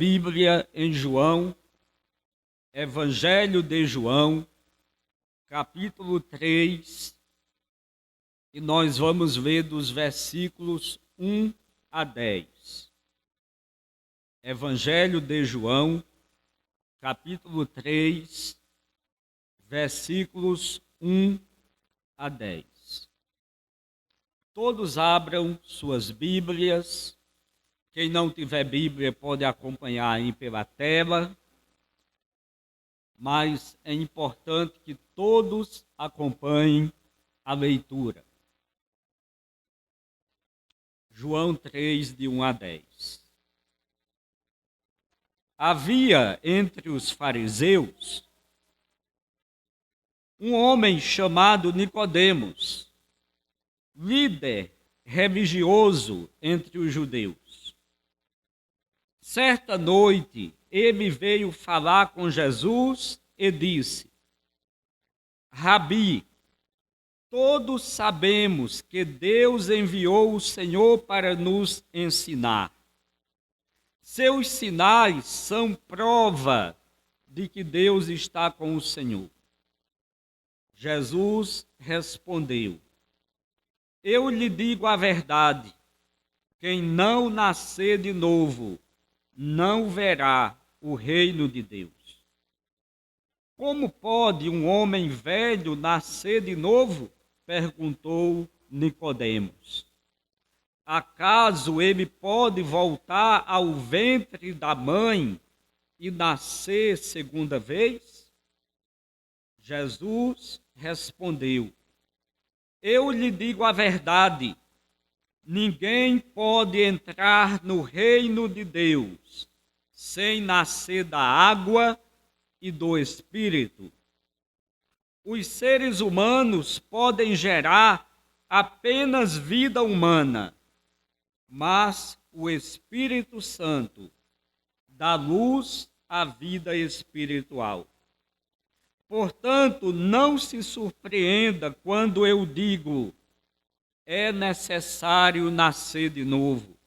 Bíblia em João, Evangelho de João, capítulo 3, e nós vamos ver dos versículos 1 a 10. Evangelho de João, capítulo 3, versículos 1 a 10. Todos abram suas Bíblias. Quem não tiver Bíblia pode acompanhar aí pela tela, mas é importante que todos acompanhem a leitura. João 3, de 1 a 10. Havia entre os fariseus um homem chamado Nicodemos, líder religioso entre os judeus. Certa noite, ele veio falar com Jesus e disse: Rabi, todos sabemos que Deus enviou o Senhor para nos ensinar. Seus sinais são prova de que Deus está com o Senhor. Jesus respondeu: Eu lhe digo a verdade, quem não nascer de novo não verá o reino de Deus. Como pode um homem velho nascer de novo? Perguntou Nicodemos. Acaso ele pode voltar ao ventre da mãe e nascer segunda vez? Jesus respondeu: Eu lhe digo a verdade, ninguém pode entrar no reino de Deus sem nascer da água e do Espírito. Os seres humanos podem gerar apenas vida humana, mas o Espírito Santo dá luz à vida espiritual. Portanto, não se surpreenda quando eu digo: é necessário nascer de novo.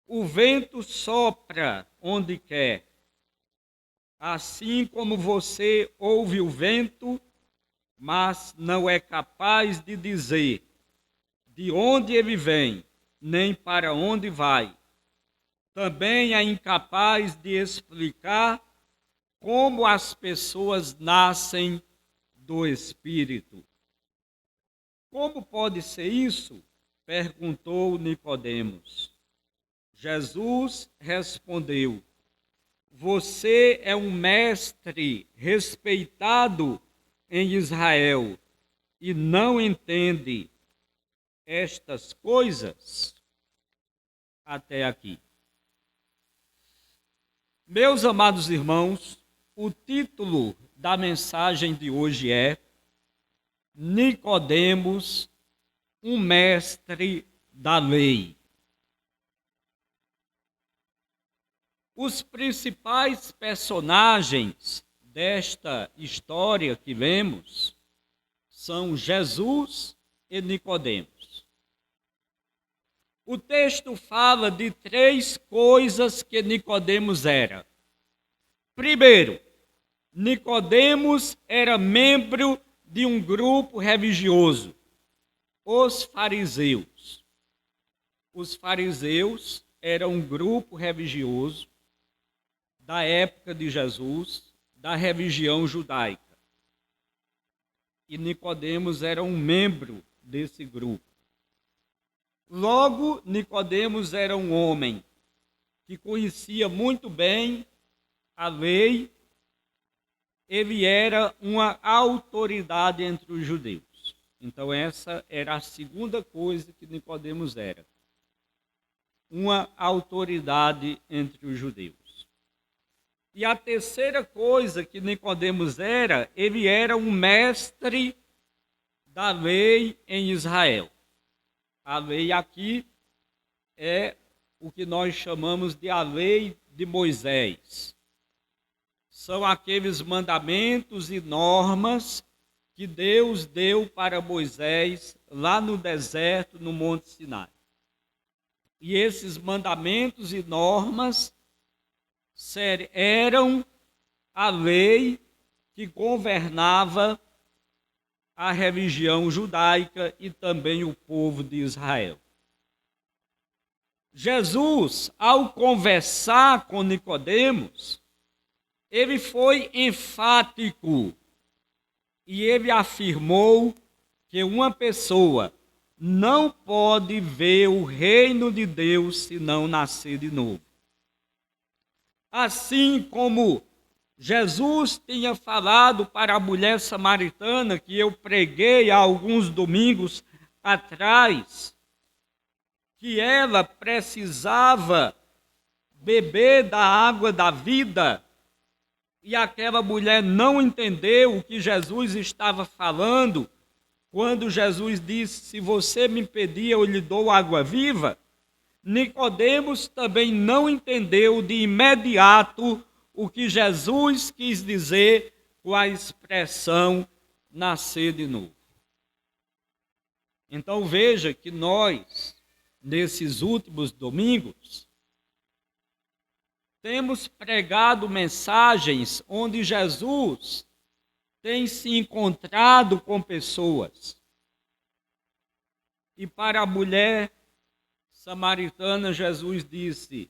O vento sopra onde quer. Assim como você ouve o vento, mas não é capaz de dizer de onde ele vem, nem para onde vai. Também é incapaz de explicar como as pessoas nascem do Espírito. Como pode ser isso? Perguntou Nicodemos. Jesus respondeu: Você é um mestre respeitado em Israel e não entende estas coisas? Até aqui. Meus amados irmãos, o título da mensagem de hoje é Nicodemos, um mestre da lei. Os principais personagens desta história que vemos são Jesus e Nicodemos. O texto fala de três coisas que Nicodemos era. Primeiro, Nicodemos era membro de um grupo religioso, os fariseus. Os fariseus eram um grupo religioso da época de Jesus, da religião judaica. E Nicodemos era um membro desse grupo. Logo, Nicodemos era um homem que conhecia muito bem a lei. Ele era uma autoridade entre os judeus. Então essa era a segunda coisa que Nicodemos era. Uma autoridade entre os judeus. E a terceira coisa que Nicodemos era, ele era um mestre da lei em Israel. A lei aqui é o que nós chamamos de a lei de Moisés. São aqueles mandamentos e normas que Deus deu para Moisés lá no deserto, no Monte Sinai. E esses mandamentos e normas eram a lei que governava a religião judaica e também o povo de Israel. Jesus, ao conversar com Nicodemos, ele foi enfático e ele afirmou que uma pessoa não pode ver o reino de Deus se não nascer de novo. Assim como Jesus tinha falado para a mulher samaritana, que eu preguei há alguns domingos atrás, que ela precisava beber da água da vida, e aquela mulher não entendeu o que Jesus estava falando, quando Jesus disse: se você me pedir, eu lhe dou água viva. Nicodemos também não entendeu de imediato o que Jesus quis dizer com a expressão nascer de novo. Então veja que nós, nesses últimos domingos, temos pregado mensagens onde Jesus tem se encontrado com pessoas. E para a mulher samaritana, Jesus disse: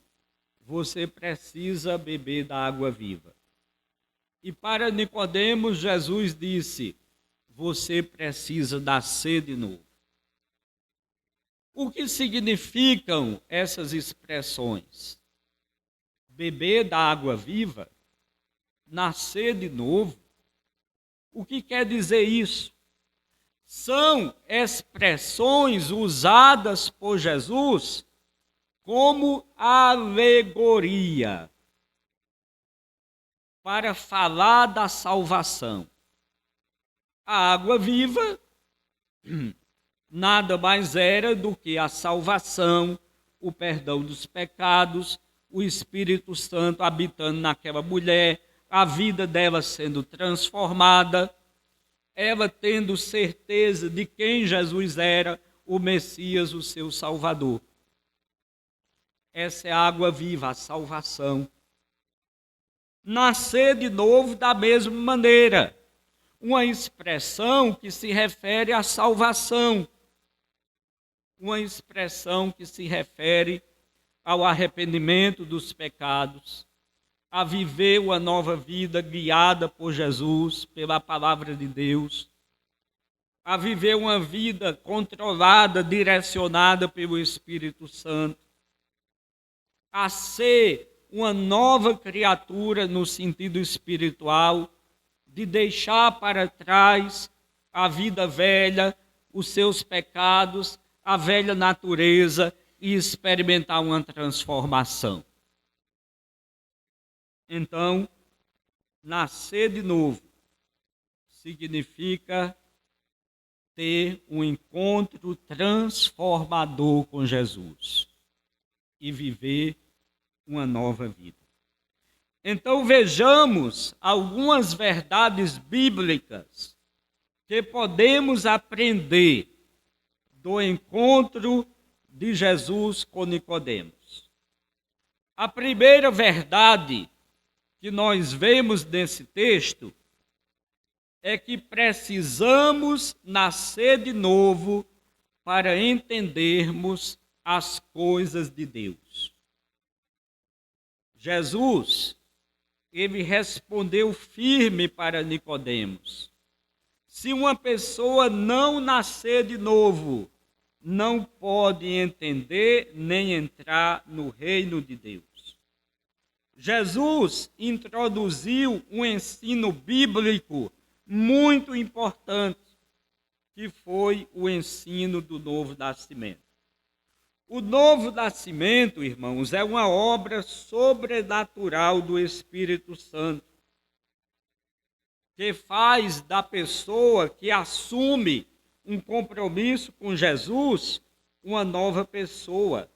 você precisa beber da água viva. E para Nicodemos, Jesus disse: você precisa nascer de novo. O que significam essas expressões? Beber da água viva, nascer de novo. O que quer dizer isso? São expressões usadas por Jesus como alegoria para falar da salvação. A água viva nada mais era do que a salvação, o perdão dos pecados, o Espírito Santo habitando naquela mulher, a vida dela sendo transformada, ela tendo certeza de quem Jesus era, o Messias, o seu Salvador. Essa é a água viva, a salvação. Nascer de novo da mesma maneira, uma expressão que se refere à salvação, uma expressão que se refere ao arrependimento dos pecados, a viver uma nova vida guiada por Jesus, pela palavra de Deus, a viver uma vida controlada, direcionada pelo Espírito Santo, a ser uma nova criatura no sentido espiritual, de deixar para trás a vida velha, os seus pecados, a velha natureza e experimentar uma transformação. Então, nascer de novo significa ter um encontro transformador com Jesus e viver uma nova vida. Então vejamos algumas verdades bíblicas que podemos aprender do encontro de Jesus com Nicodemos. A primeira verdade que nós vemos nesse texto é que precisamos nascer de novo para entendermos as coisas de Deus. Jesus, ele respondeu firme para Nicodemos: se uma pessoa não nascer de novo, não pode entender nem entrar no reino de Deus. Jesus introduziu um ensino bíblico muito importante, que foi o ensino do novo nascimento. O novo nascimento, irmãos, é uma obra sobrenatural do Espírito Santo, que faz da pessoa que assume um compromisso com Jesus uma nova pessoa,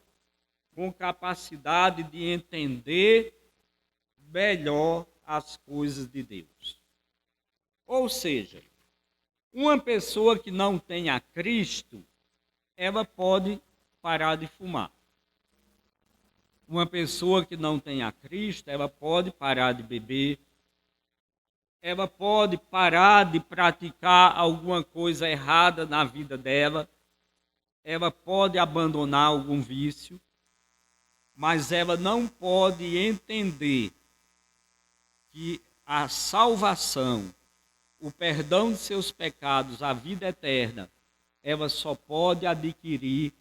com capacidade de entender melhor as coisas de Deus. Ou seja, uma pessoa que não tem a Cristo, ela pode parar de fumar. Uma pessoa que não tem a Cristo, ela pode parar de beber, ela pode parar de praticar alguma coisa errada na vida dela, ela pode abandonar algum vício, mas ela não pode entender que a salvação, o perdão de seus pecados, a vida eterna, ela só pode adquirir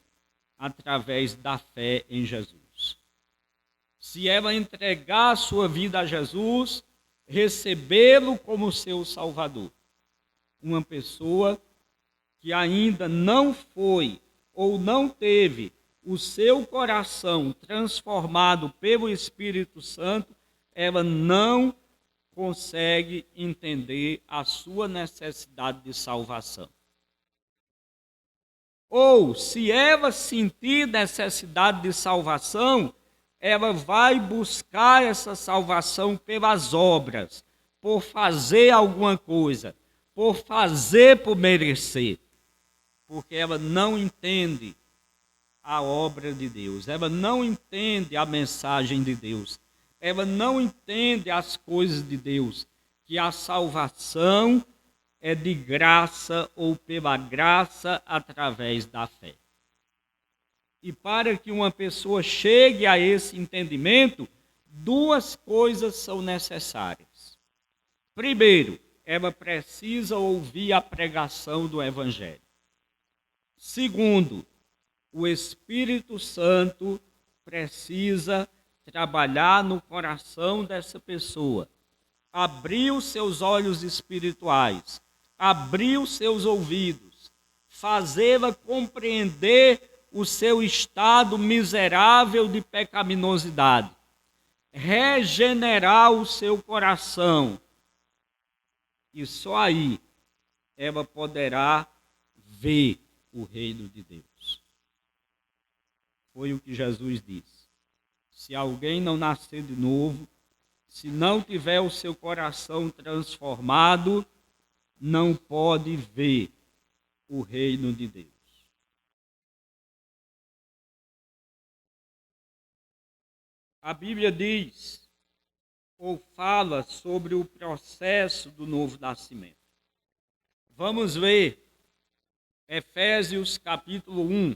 através da fé em Jesus. Se ela entregar a sua vida a Jesus, recebê-lo como seu Salvador. Uma pessoa que ainda não foi ou não teve o seu coração transformado pelo Espírito Santo, ela não consegue entender a sua necessidade de salvação. Ou, se ela sentir necessidade de salvação, ela vai buscar essa salvação pelas obras, por fazer alguma coisa, por fazer por merecer, porque ela não entende a obra de Deus, ela não entende a mensagem de Deus, ela não entende as coisas de Deus, que a salvação é de graça ou pela graça através da fé. E para que uma pessoa chegue a esse entendimento, duas coisas são necessárias. Primeiro, ela precisa ouvir a pregação do Evangelho. Segundo, o Espírito Santo precisa trabalhar no coração dessa pessoa, abrir os seus olhos espirituais, abrir os seus ouvidos, fazê-la compreender o seu estado miserável de pecaminosidade, regenerar o seu coração. E só aí ela poderá ver o reino de Deus. Foi o que Jesus disse. Se alguém não nascer de novo, se não tiver o seu coração transformado, não pode ver o reino de Deus. A Bíblia diz, ou fala sobre o processo do novo nascimento. Vamos ver Efésios capítulo 1,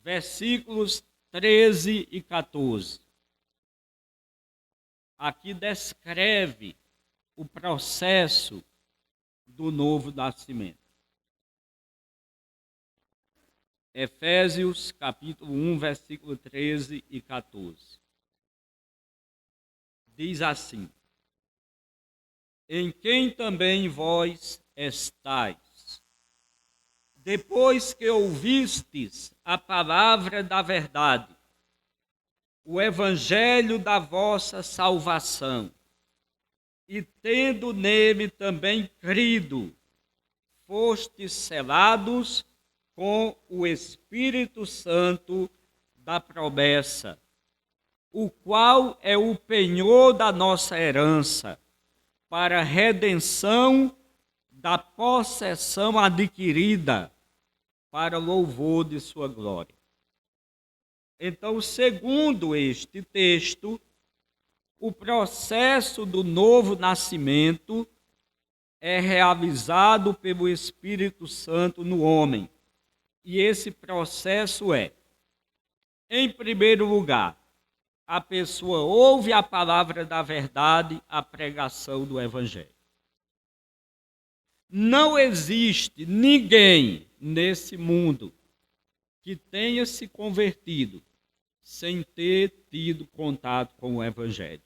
versículos 13 e 14. Aqui descreve o processo do novo nascimento. Efésios capítulo 1, versículo 13 e 14. Diz assim: em quem também vós estáis, depois que ouvistes a palavra da verdade, o evangelho da vossa salvação, e tendo nele também crido, fostes selados com o Espírito Santo da promessa, o qual é o penhor da nossa herança, para a redenção da possessão adquirida, para louvor de sua glória. Então, segundo este texto, o processo do novo nascimento é realizado pelo Espírito Santo no homem. E esse processo é, em primeiro lugar, a pessoa ouve a palavra da verdade, a pregação do Evangelho. Não existe ninguém nesse mundo que tenha se convertido sem ter tido contato com o Evangelho.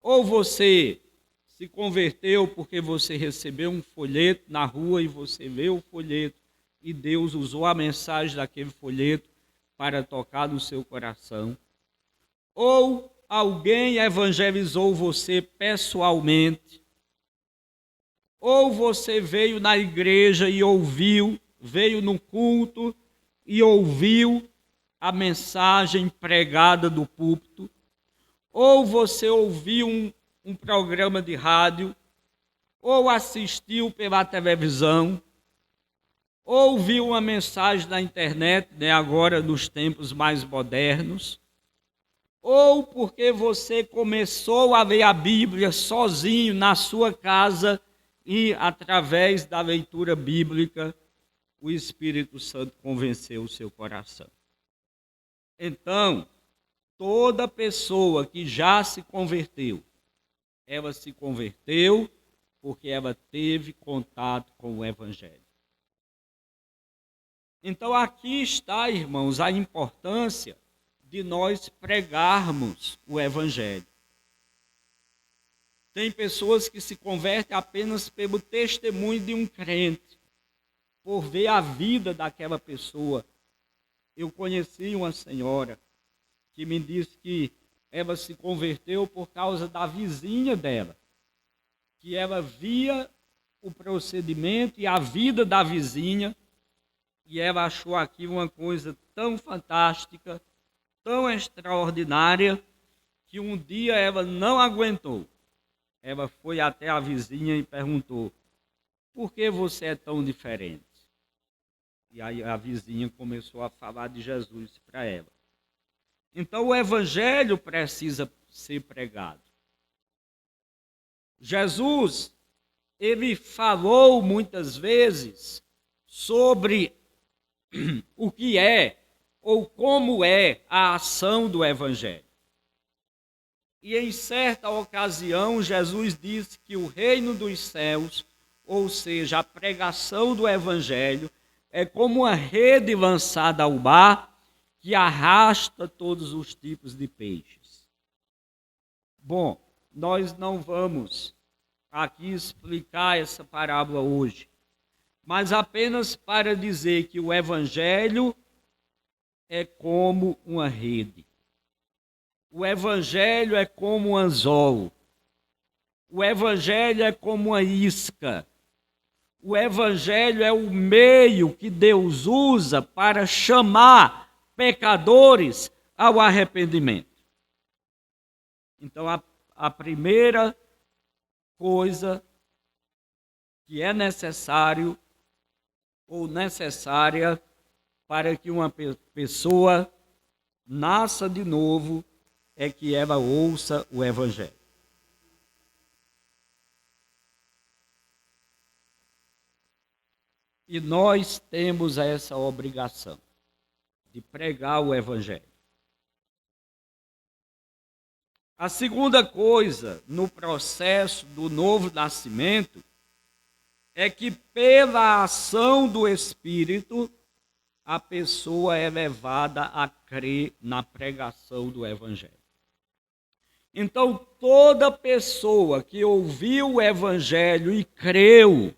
Ou você se converteu porque você recebeu um folheto na rua e você leu o folheto e Deus usou a mensagem daquele folheto para tocar no seu coração. Ou alguém evangelizou você pessoalmente. Ou você veio na igreja e ouviu, veio no culto e ouviu a mensagem pregada do púlpito. Ou você ouviu um programa de rádio, ou assistiu pela televisão, ou viu uma mensagem na internet, né, agora nos tempos mais modernos, ou porque você começou a ler a Bíblia sozinho na sua casa e, através da leitura bíblica, o Espírito Santo convenceu o seu coração. Então, toda pessoa que já se converteu, ela se converteu porque ela teve contato com o Evangelho. Então, aqui está, irmãos, a importância de nós pregarmos o Evangelho. Tem pessoas que se convertem apenas pelo testemunho de um crente, por ver a vida daquela pessoa. Eu conheci uma senhora que me disse que ela se converteu por causa da vizinha dela, que ela via o procedimento e a vida da vizinha, e ela achou aquilo uma coisa tão fantástica, tão extraordinária, que um dia ela não aguentou. Ela foi até a vizinha e perguntou: por que você é tão diferente? E aí a vizinha começou a falar de Jesus para ela. Então o Evangelho precisa ser pregado. Jesus, ele falou muitas vezes sobre o que é ou como é a ação do Evangelho. E em certa ocasião, Jesus disse que o reino dos céus, ou seja, a pregação do Evangelho, é como uma rede lançada ao mar que arrasta todos os tipos de peixes. Bom, nós não vamos aqui explicar essa parábola hoje, mas apenas para dizer que o Evangelho é como uma rede. O Evangelho é como um anzol. O Evangelho é como uma isca. O Evangelho é o meio que Deus usa para chamar pecadores ao arrependimento. Então, a primeira coisa que é necessário ou necessária para que uma pessoa nasça de novo é que ela ouça o Evangelho. E nós temos essa obrigação de pregar o Evangelho. A segunda coisa no processo do novo nascimento é que pela ação do Espírito a pessoa é levada a crer na pregação do Evangelho. Então, toda pessoa que ouviu o Evangelho e creu,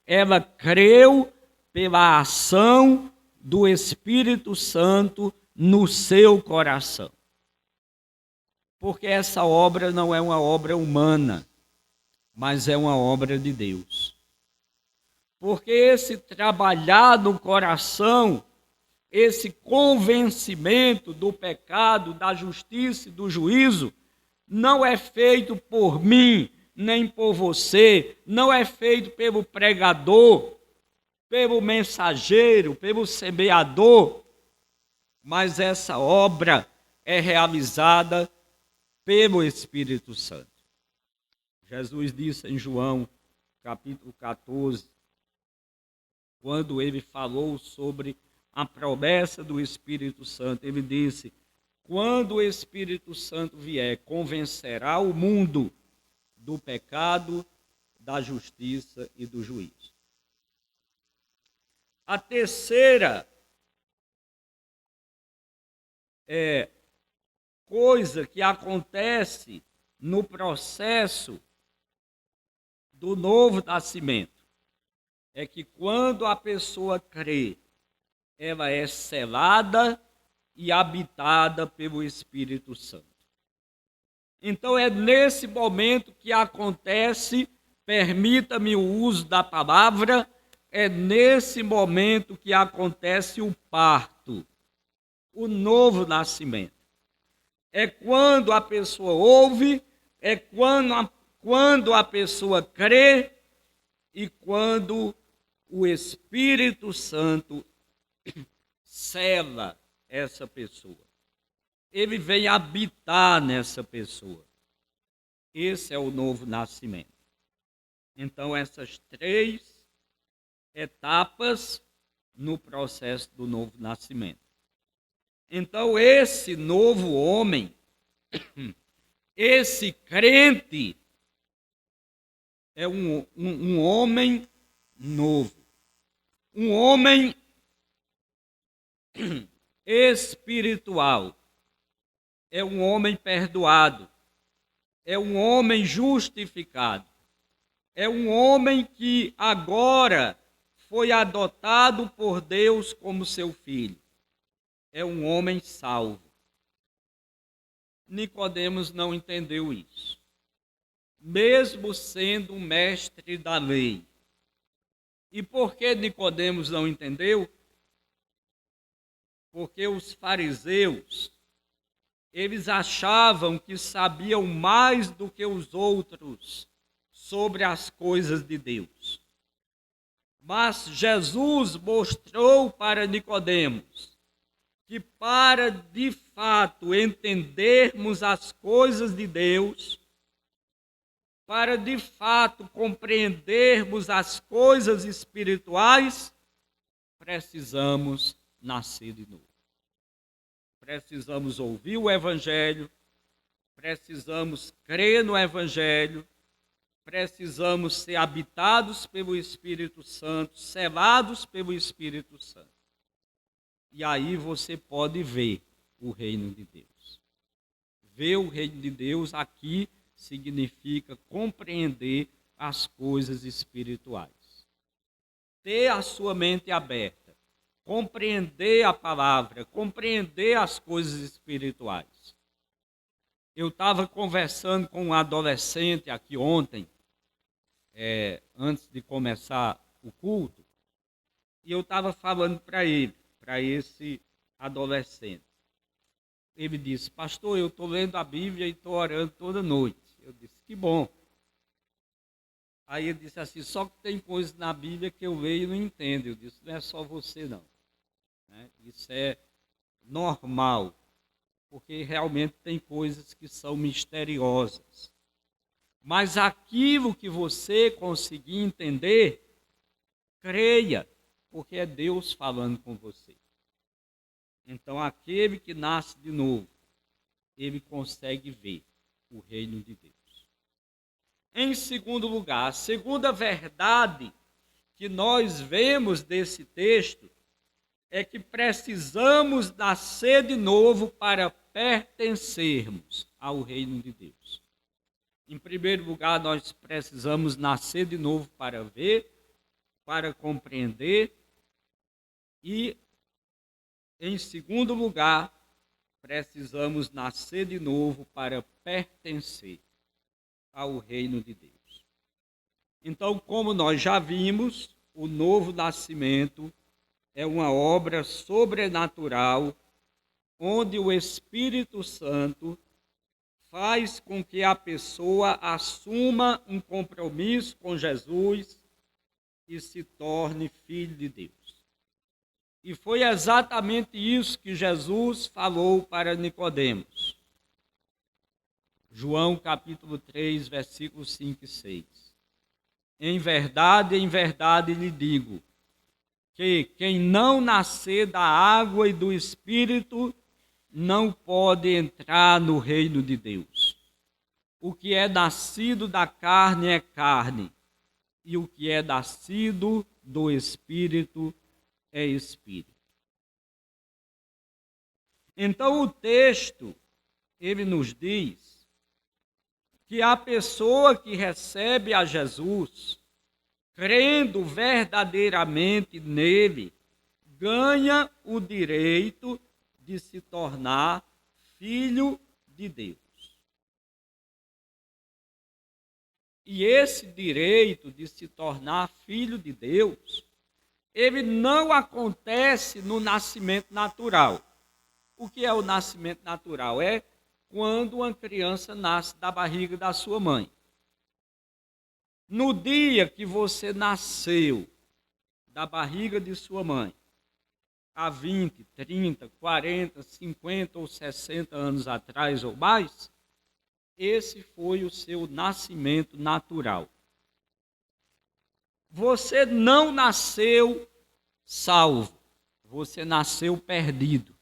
ela creu pela ação do Espírito Santo no seu coração. Porque essa obra não é uma obra humana, mas é uma obra de Deus. Porque esse trabalhar no coração, esse convencimento do pecado, da justiça e do juízo, não é feito por mim, nem por você, não é feito pelo pregador, pelo mensageiro, pelo semeador, mas essa obra é realizada pelo Espírito Santo. Jesus disse em João, capítulo 14, quando ele falou sobre a promessa do Espírito Santo, ele disse: quando o Espírito Santo vier, convencerá o mundo do pecado, da justiça e do juízo. A terceira coisa que acontece no processo do novo nascimento é que quando a pessoa crê, ela é selada e habitada pelo Espírito Santo. Então é nesse momento que acontece, permita-me o uso da palavra, é nesse momento que acontece o parto, o novo nascimento. É quando a pessoa ouve, é quando a pessoa crê e quando o Espírito Santo sela essa pessoa. Ele vem habitar nessa pessoa. Esse é o novo nascimento. Então, essas 3 etapas no processo do novo nascimento. Então, esse novo homem, esse crente, é um homem novo. Um homem espiritual. É um homem perdoado. É um homem justificado. É um homem que agora foi adotado por Deus como seu filho. É um homem salvo. Nicodemos não entendeu isso. Mesmo sendo um mestre da lei. E por que Nicodemos não entendeu? Porque os fariseus, eles achavam que sabiam mais do que os outros sobre as coisas de Deus. Mas Jesus mostrou para Nicodemos que para de fato entendermos as coisas de Deus, para de fato compreendermos as coisas espirituais, precisamos nascer de novo. Precisamos ouvir o Evangelho, precisamos crer no Evangelho, precisamos ser habitados pelo Espírito Santo, selados pelo Espírito Santo. E aí você pode ver o reino de Deus. Ver o reino de Deus aqui significa compreender as coisas espirituais. Ter a sua mente aberta, compreender a palavra, compreender as coisas espirituais. Eu estava conversando com um adolescente aqui ontem, antes de começar o culto, e eu estava falando para ele, para esse adolescente. Ele disse: pastor, eu estou lendo a Bíblia e estou orando toda noite. Eu disse: que bom. Aí ele disse assim: só que tem coisas na Bíblia que eu leio e não entendo. Eu disse: não é só você não. Isso é normal, porque realmente tem coisas que são misteriosas. Mas aquilo que você conseguir entender, creia, porque é Deus falando com você. Então, aquele que nasce de novo, ele consegue ver o reino de Deus. Em segundo lugar, a segunda verdade que nós vemos desse texto é que precisamos nascer de novo para pertencermos ao reino de Deus. Em primeiro lugar, nós precisamos nascer de novo para ver, para compreender, e, em segundo lugar, precisamos nascer de novo para pertencer ao reino de Deus. Então, como nós já vimos, o novo nascimento é uma obra sobrenatural, onde o Espírito Santo faz com que a pessoa assuma um compromisso com Jesus e se torne filho de Deus. E foi exatamente isso que Jesus falou para Nicodemos. João capítulo 3, versículos 5 e 6. Em verdade lhe digo, que quem não nascer da água e do Espírito não pode entrar no reino de Deus. O que é nascido da carne é carne, e o que é nascido do Espírito é Espírito. Então o texto, ele nos diz que a pessoa que recebe a Jesus, crendo verdadeiramente nele, ganha o direito de se tornar filho de Deus. E esse direito de se tornar filho de Deus, ele não acontece no nascimento natural. O que é o nascimento natural? É quando uma criança nasce da barriga da sua mãe. No dia que você nasceu da barriga de sua mãe, há 20, 30, 40, 50 ou 60 anos atrás ou mais, esse foi o seu nascimento natural. Você não nasceu salvo, você nasceu perdido.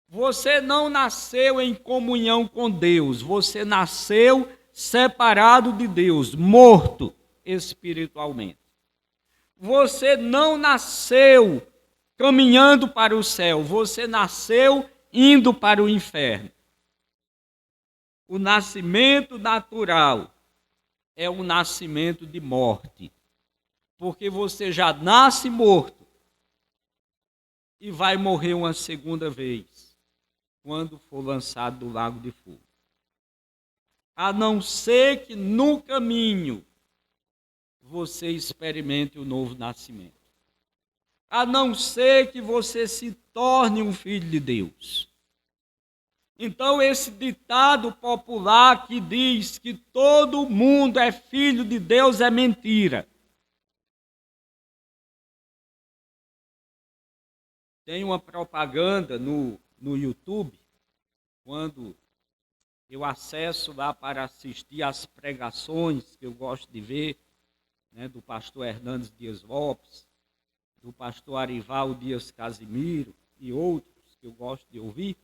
Você não nasceu em comunhão com Deus, você nasceu separado de Deus, morto espiritualmente. Você não nasceu caminhando para o céu, você nasceu indo para o inferno. O nascimento natural é um nascimento de morte, porque você já nasce morto e vai morrer uma segunda vez, quando for lançado do lago de fogo. A não ser que no caminho você experimente o novo nascimento. A não ser que você se torne um filho de Deus. Então, esse ditado popular que diz que todo mundo é filho de Deus é mentira. Tem uma propaganda no YouTube, quando eu acesso lá para assistir às pregações que eu gosto de ver, né, do pastor Hernandes Dias Lopes, do pastor Arival Dias Casimiro e outros que eu gosto de ouvir.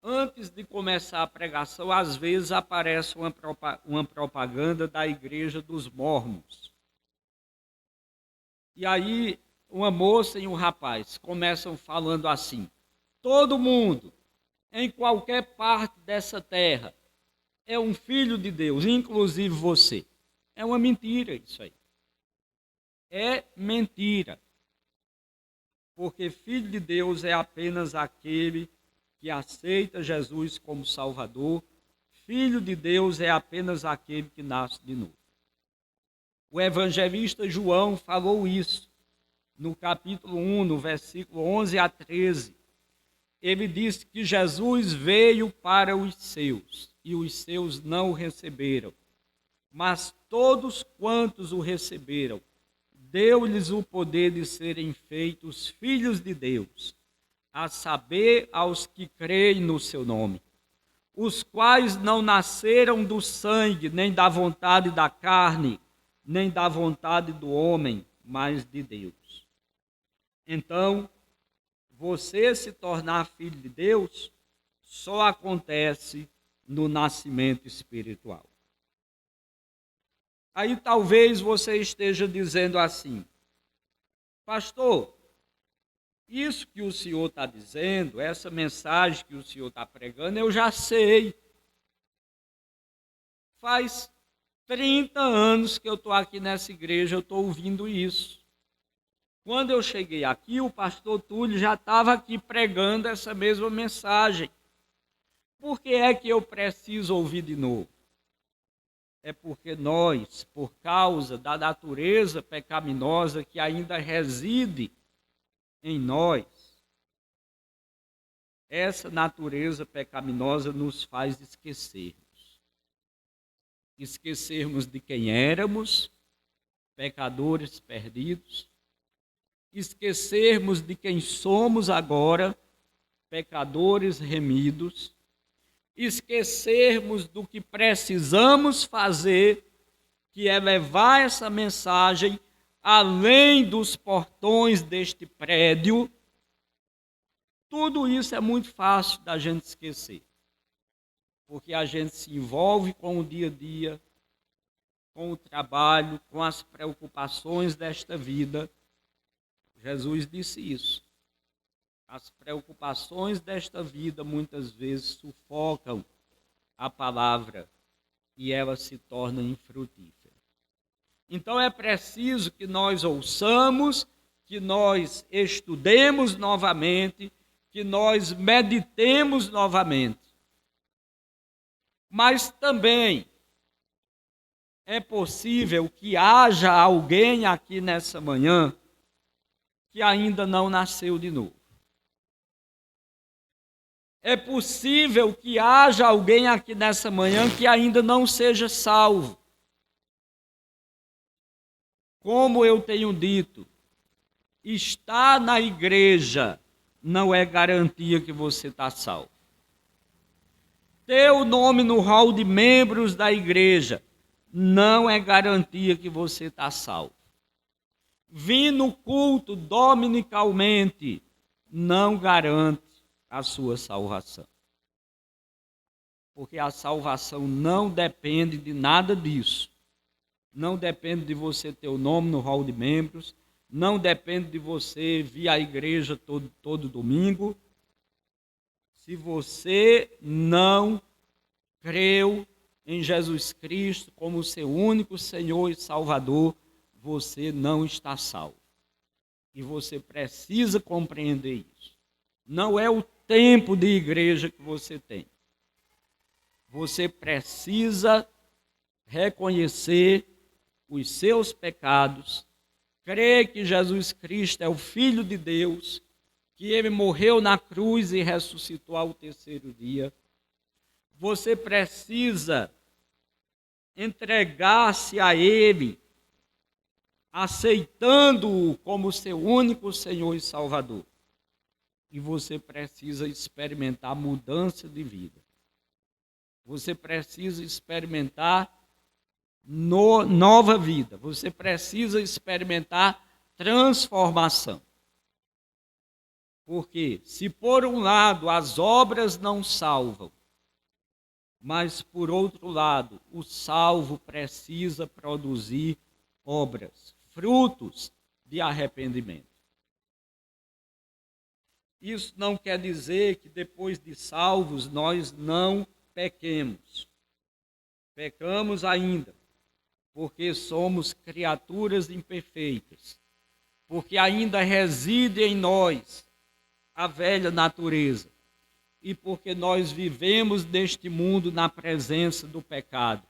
Antes de começar a pregação, às vezes aparece uma propaganda da Igreja dos Mórmons. E aí, uma moça e um rapaz começam falando assim: todo mundo, em qualquer parte dessa terra, é um filho de Deus, inclusive você. É uma mentira isso aí. É mentira. Porque filho de Deus é apenas aquele que aceita Jesus como Salvador. Filho de Deus é apenas aquele que nasce de novo. O evangelista João falou isso no capítulo 1, no versículo 11 a 13. Ele disse que Jesus veio para os seus, e os seus não o receberam. Mas todos quantos o receberam, deu-lhes o poder de serem feitos filhos de Deus, a saber, aos que creem no seu nome, os quais não nasceram do sangue, nem da vontade da carne, nem da vontade do homem, mas de Deus. Então, você se tornar filho de Deus só acontece no nascimento espiritual. Aí talvez você esteja dizendo assim: pastor, isso que o senhor está dizendo, essa mensagem que o senhor está pregando, eu já sei. Faz 30 anos que eu estou aqui nessa igreja, eu estou ouvindo isso. Quando eu cheguei aqui, o pastor Túlio já estava aqui pregando essa mesma mensagem. Por que é que eu preciso ouvir de novo? É porque nós, por causa da natureza pecaminosa que ainda reside em nós, essa natureza pecaminosa nos faz esquecermos. Esquecermos de quem éramos, pecadores perdidos. Esquecermos de quem somos agora, pecadores remidos. Esquecermos do que precisamos fazer, que é levar essa mensagem além dos portões deste prédio. Tudo isso é muito fácil da gente esquecer, porque a gente se envolve com o dia a dia, com o trabalho, com as preocupações desta vida. Jesus disse isso. As preocupações desta vida muitas vezes sufocam a palavra e ela se torna infrutífera. Então é preciso que nós ouçamos, que nós estudemos novamente, que nós meditemos novamente. Mas também é possível que haja alguém aqui nessa manhã que ainda não nasceu de novo. É possível que haja alguém aqui nessa manhã que ainda não seja salvo. como eu tenho dito, estar na igreja não é garantia que você está salvo. Ter o nome no hall de membros da igreja não é garantia que você está salvo. Vir no culto dominicalmente não garante a sua salvação. Porque a salvação não depende de nada disso. Não depende de você ter o nome no hall de membros, não depende de você vir à igreja todo domingo. Se você não creu em Jesus Cristo como seu único Senhor e Salvador, você não está salvo. E você precisa compreender isso. Não é o tempo de igreja que você tem. Você precisa reconhecer os seus pecados, crer que Jesus Cristo é o Filho de Deus, que ele morreu na cruz e ressuscitou ao terceiro dia. Você precisa entregar-se a ele, aceitando-o como seu único Senhor e Salvador. E você precisa experimentar mudança de vida. Você precisa experimentar nova vida. Você precisa experimentar transformação. Porque se por um lado as obras não salvam, mas por outro lado o salvo precisa produzir obras, frutos de arrependimento. Isso não quer dizer que depois de salvos nós não pequemos. Pecamos ainda, porque somos criaturas imperfeitas, porque ainda reside em nós a velha natureza e porque nós vivemos neste mundo na presença do pecado.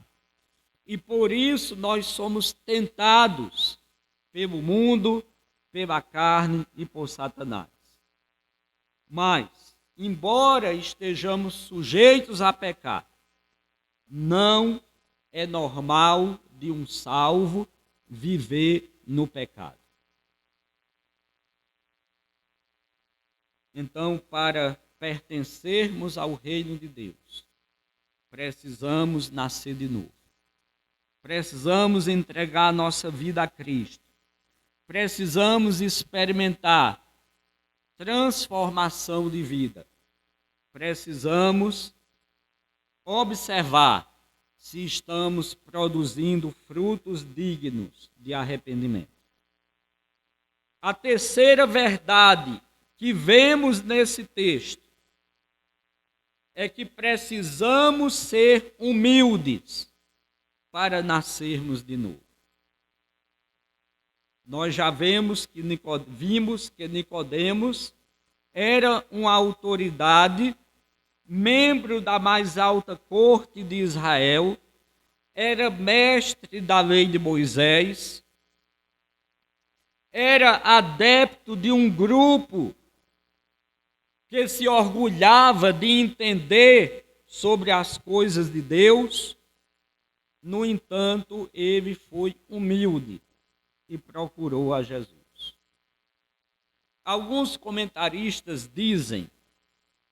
E por isso nós somos tentados pelo mundo, pela carne e por Satanás. Mas, embora estejamos sujeitos a pecar, não é normal de um salvo viver no pecado. Então, para pertencermos ao reino de Deus, precisamos nascer de novo. Precisamos entregar nossa vida a Cristo. Precisamos experimentar transformação de vida. Precisamos observar se estamos produzindo frutos dignos de arrependimento. A terceira verdade que vemos nesse texto é que precisamos ser humildes para nascermos de novo. Nós já vimos que Nicodemos era uma autoridade, membro da mais alta corte de Israel, era mestre da lei de Moisés, era adepto de um grupo que se orgulhava de entender sobre as coisas de Deus. No entanto, ele foi humilde e procurou a Jesus. Alguns comentaristas dizem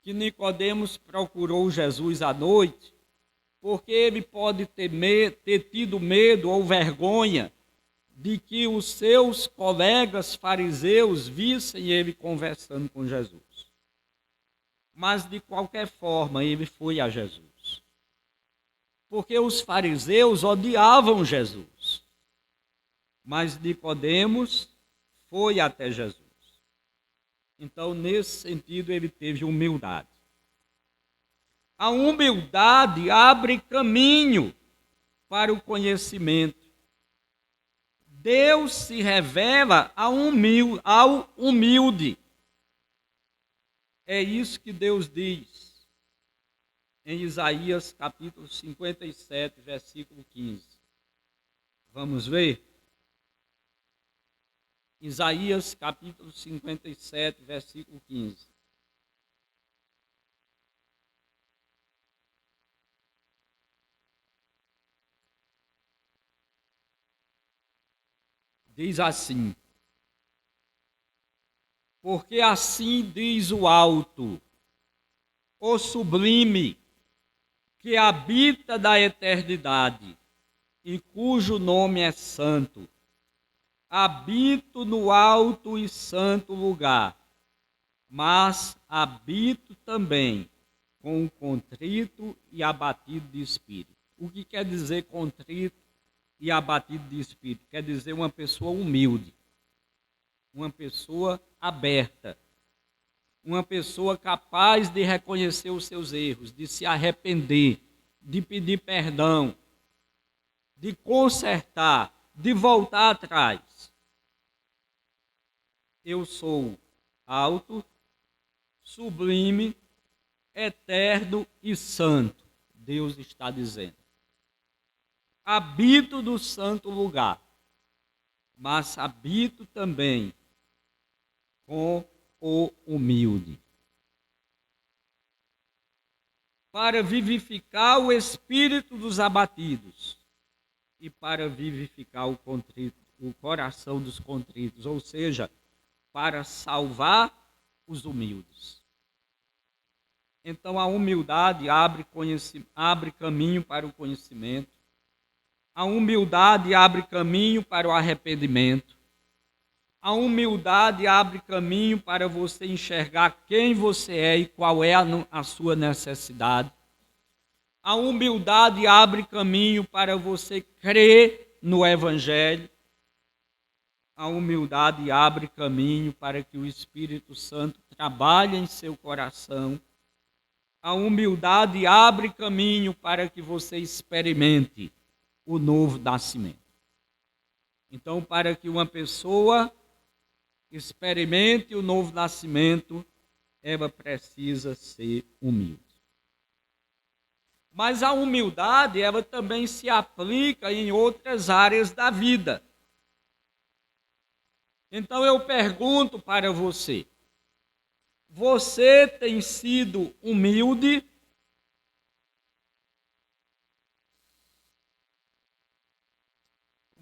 que Nicodemos procurou Jesus à noite porque ele pode ter tido medo ou vergonha de que os seus colegas fariseus vissem ele conversando com Jesus. Mas, de qualquer forma, ele foi a Jesus. Porque os fariseus odiavam Jesus. Mas Nicodemos foi até Jesus. Então, nesse sentido, ele teve humildade. A humildade abre caminho para o conhecimento. Deus se revela ao humilde. É isso que Deus diz em Isaías capítulo 57, versículo 15. Vamos ver? Isaías capítulo 57, versículo 15. diz assim: porque assim diz o alto, o sublime, que habita da eternidade e cujo nome é santo. Habito no alto e santo lugar, mas habito também com o contrito e abatido de espírito. O que quer dizer contrito e abatido de espírito? Quer dizer uma pessoa humilde, uma pessoa aberta, uma pessoa capaz de reconhecer os seus erros, de se arrepender, de pedir perdão, de consertar, de voltar atrás. Eu sou alto, sublime, eterno e santo, Deus está dizendo. Habito no santo lugar, mas habito também com o humilde, para vivificar o espírito dos abatidos e para vivificar o contrito, o coração dos contritos, ou seja, para salvar os humildes. Então a humildade abre caminho para o conhecimento, a humildade abre caminho para o arrependimento, a humildade abre caminho para você enxergar quem você é e qual é a sua necessidade. A humildade abre caminho para você crer no Evangelho. A humildade abre caminho para que o Espírito Santo trabalhe em seu coração. A humildade abre caminho para que você experimente o novo nascimento. Então, para que uma pessoa experimente o novo nascimento, ela precisa ser humilde. Mas a humildade, ela também se aplica em outras áreas da vida. Então eu pergunto para você: você tem sido humilde?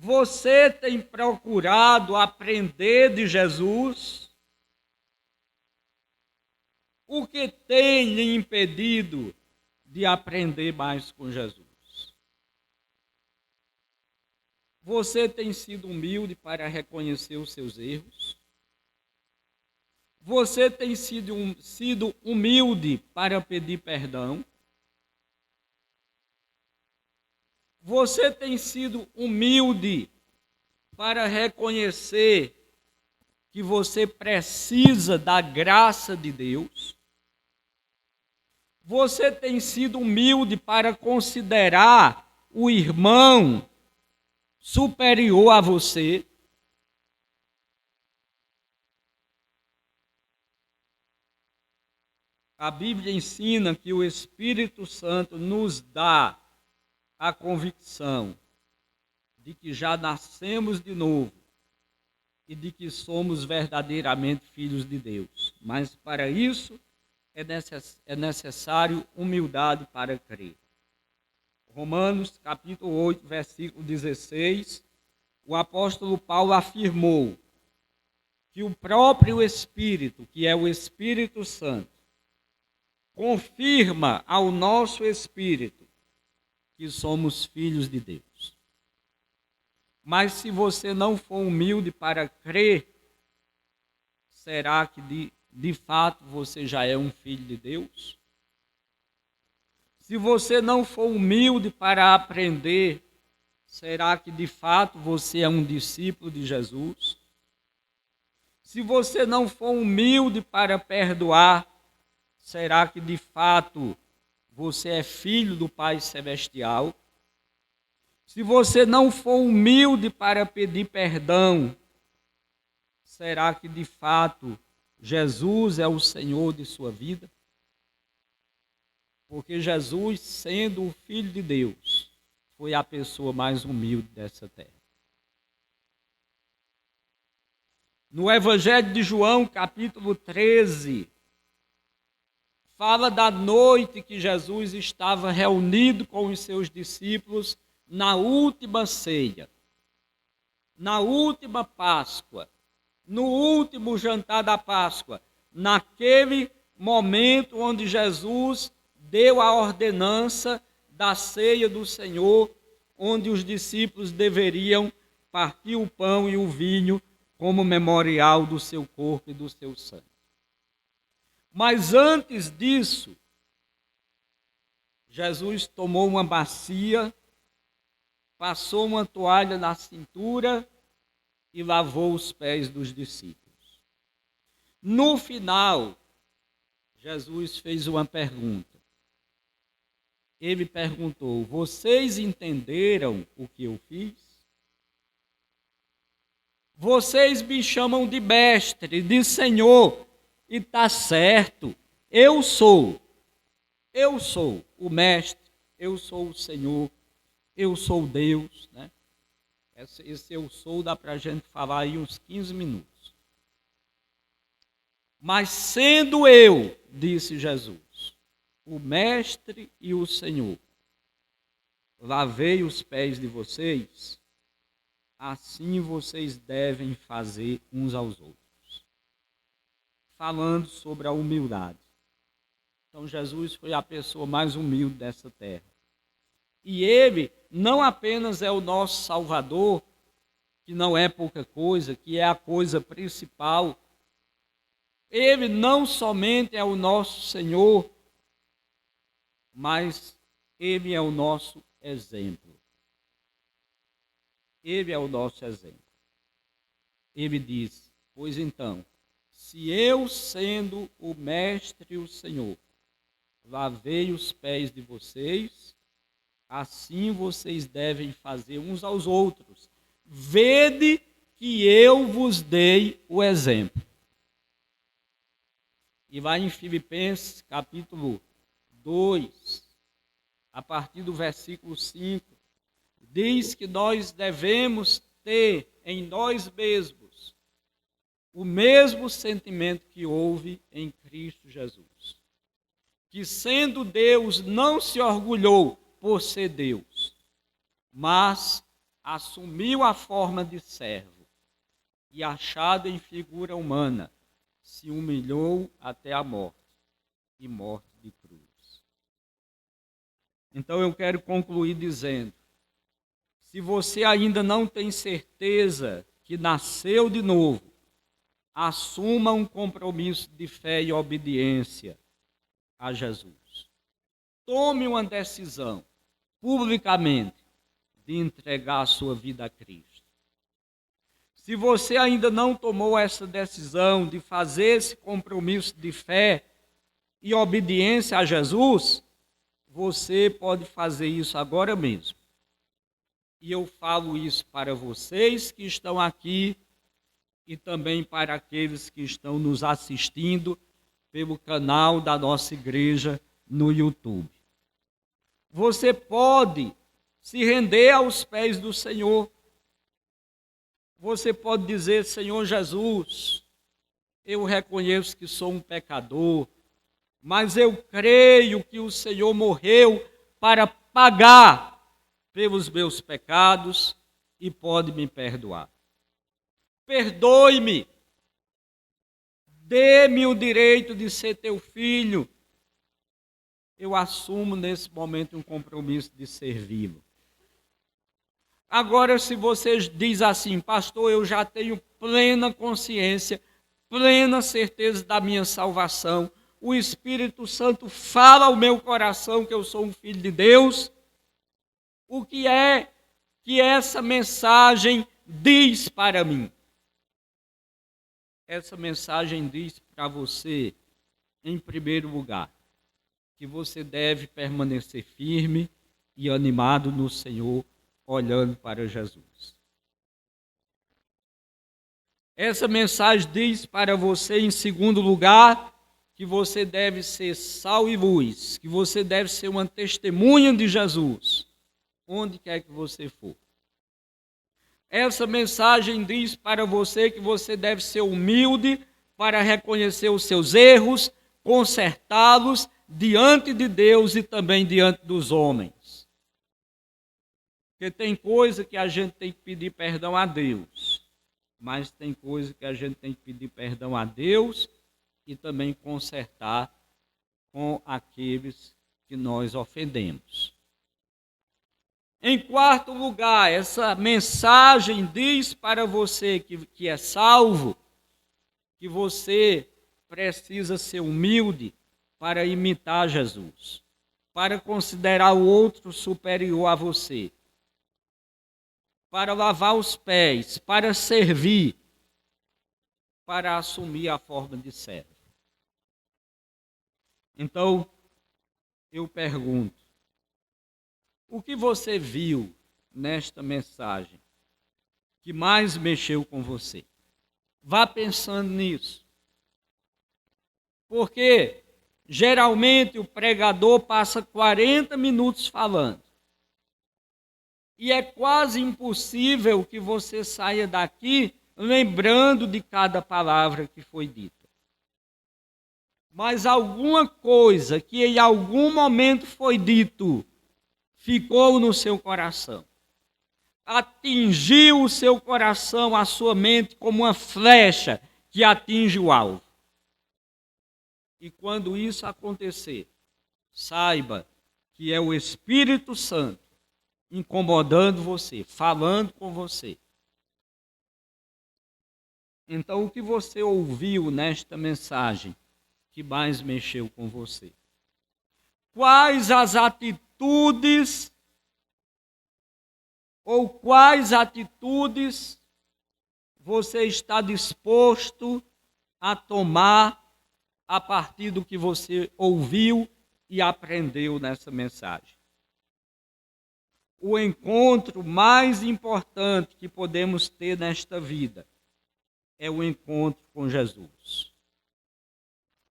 Você tem procurado aprender de Jesus? O que tem lhe impedido de aprender mais com Jesus? Você tem sido humilde para reconhecer os seus erros? Você tem sido humilde para pedir perdão? Você tem sido humilde para reconhecer que você precisa da graça de Deus? Você tem sido humilde para considerar o irmão superior a você? A Bíblia ensina que o Espírito Santo nos dá a convicção de que já nascemos de novo e de que somos verdadeiramente filhos de Deus. Mas para isso é necessário humildade para crer. Romanos capítulo 8, versículo 16, o apóstolo Paulo afirmou que o próprio Espírito, que é o Espírito Santo, confirma ao nosso espírito que somos filhos de Deus. Mas se você não for humilde para crer, será que de fato você já é um filho de Deus? Se você não for humilde para aprender, será que de fato você é um discípulo de Jesus? Se você não for humilde para perdoar, será que de fato você é filho do Pai Celestial? Se você não for humilde para pedir perdão, será que de fato Jesus é o Senhor de sua vida? Porque Jesus, sendo o Filho de Deus, foi a pessoa mais humilde dessa terra. No Evangelho de João, capítulo 13, fala da noite que Jesus estava reunido com os seus discípulos na última ceia. na última Páscoa, no último jantar da Páscoa, naquele momento onde Jesus deu a ordenança da ceia do Senhor, onde os discípulos deveriam partir o pão e o vinho como memorial do seu corpo e do seu sangue. Mas antes disso, Jesus tomou uma bacia, passou uma toalha na cintura e lavou os pés dos discípulos. No final, Jesus fez uma pergunta. Ele perguntou: vocês entenderam o que eu fiz? Vocês me chamam de mestre, de Senhor, e está certo, eu sou o mestre, eu sou o Senhor, eu sou Deus, né? Esse eu sou dá para a gente falar aí uns 15 minutos. Mas sendo eu, disse Jesus, o mestre e o Senhor, lavei os pés de vocês, assim vocês devem fazer uns aos outros. Falando sobre a humildade. Então Jesus foi a pessoa mais humilde dessa terra. E ele não apenas é o nosso Salvador, que não é pouca coisa, que é a coisa principal. Ele não somente é o nosso Senhor, mas ele é o nosso exemplo. Ele é o nosso exemplo. Ele diz: pois então, se eu, sendo o mestre e o Senhor, lavei os pés de vocês, assim vocês devem fazer uns aos outros. Vede que eu vos dei o exemplo. E lá em Filipenses, capítulo 2, a partir do versículo 5, diz que nós devemos ter em nós mesmos o mesmo sentimento que houve em Cristo Jesus. Que sendo Deus, não se orgulhou por ser Deus, mas assumiu a forma de servo e, achado em figura humana, se humilhou até a morte, e morte de cruz. Então eu quero concluir dizendo: se você ainda não tem certeza que nasceu de novo, assuma um compromisso de fé e obediência a Jesus. Tome uma decisão, publicamente, de entregar a sua vida a Cristo. Se você ainda não tomou essa decisão de fazer esse compromisso de fé e obediência a Jesus, você pode fazer isso agora mesmo. E eu falo isso para vocês que estão aqui e também para aqueles que estão nos assistindo pelo canal da nossa igreja no YouTube. Você pode se render aos pés do Senhor. Você pode dizer: Senhor Jesus, eu reconheço que sou um pecador, mas eu creio que o Senhor morreu para pagar pelos meus pecados e pode me perdoar. Perdoe-me, dê-me o direito de ser teu filho. Eu assumo nesse momento um compromisso de servi-lo. Agora, se você diz assim: pastor, eu já tenho plena consciência, plena certeza da minha salvação, o Espírito Santo fala ao meu coração que eu sou um filho de Deus, o que é que essa mensagem diz para mim? Essa mensagem diz para você, em primeiro lugar, que você deve permanecer firme e animado no Senhor, olhando para Jesus. Essa mensagem diz para você, em segundo lugar, que você deve ser sal e luz, que você deve ser uma testemunha de Jesus, onde quer que você for. Essa mensagem diz para você que você deve ser humilde para reconhecer os seus erros, consertá-los diante de Deus e também diante dos homens. Porque tem coisa que a gente tem que pedir perdão a Deus, mas tem coisa que a gente tem que pedir perdão a Deus e também consertar com aqueles que nós ofendemos. Em quarto lugar, essa mensagem diz para você que é salvo, que você precisa ser humilde para imitar Jesus, para considerar o outro superior a você, para lavar os pés, para servir, para assumir a forma de servo. Então, eu pergunto, o que você viu nesta mensagem que mais mexeu com você? Vá pensando nisso. Porque geralmente o pregador passa 40 minutos falando. E é quase impossível que você saia daqui lembrando de cada palavra que foi dita. Mas alguma coisa que em algum momento foi dito ficou no seu coração. Atingiu o seu coração, a sua mente, como uma flecha que atinge o alvo. E quando isso acontecer, saiba que é o Espírito Santo incomodando você, falando com você. Então, o que você ouviu nesta mensagem que mais mexeu com você? Quais as atitudes você está disposto a tomar a partir do que você ouviu e aprendeu nessa mensagem? O encontro mais importante que podemos ter nesta vida é o encontro com Jesus.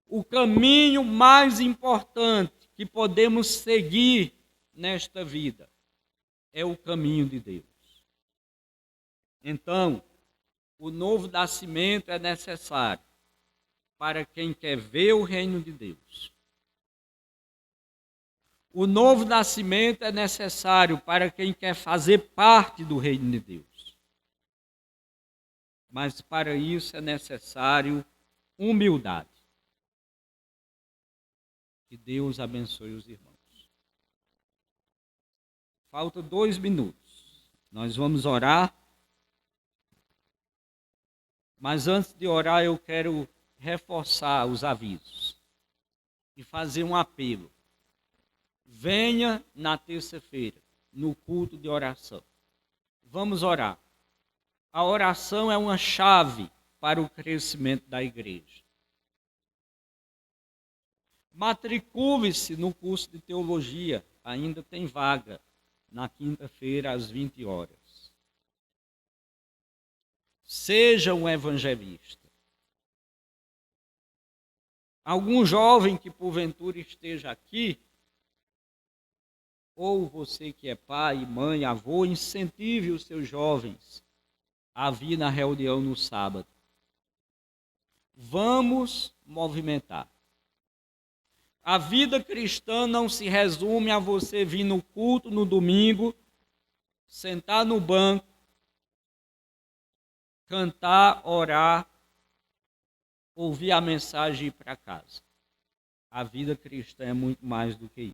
O caminho mais importante que podemos seguir nesta vida é o caminho de Deus. Então, o novo nascimento é necessário para quem quer ver o reino de Deus. O novo nascimento é necessário para quem quer fazer parte do reino de Deus. Mas para isso é necessário humildade. Que Deus abençoe os irmãos. Falta 2 minutos. Nós vamos orar. Mas antes de orar, eu quero reforçar os avisos e fazer um apelo. Venha na terça-feira, no culto de oração. Vamos orar. A oração é uma chave para o crescimento da igreja. Matricule-se no curso de teologia, ainda tem vaga, na quinta-feira às 20 horas. Seja um evangelista. Algum jovem que porventura esteja aqui, ou você que é pai, mãe, avô, incentive os seus jovens a vir na reunião no sábado. Vamos movimentar. A vida cristã não se resume a você vir no culto no domingo, sentar no banco, cantar, orar, ouvir a mensagem e ir para casa. A vida cristã é muito mais do que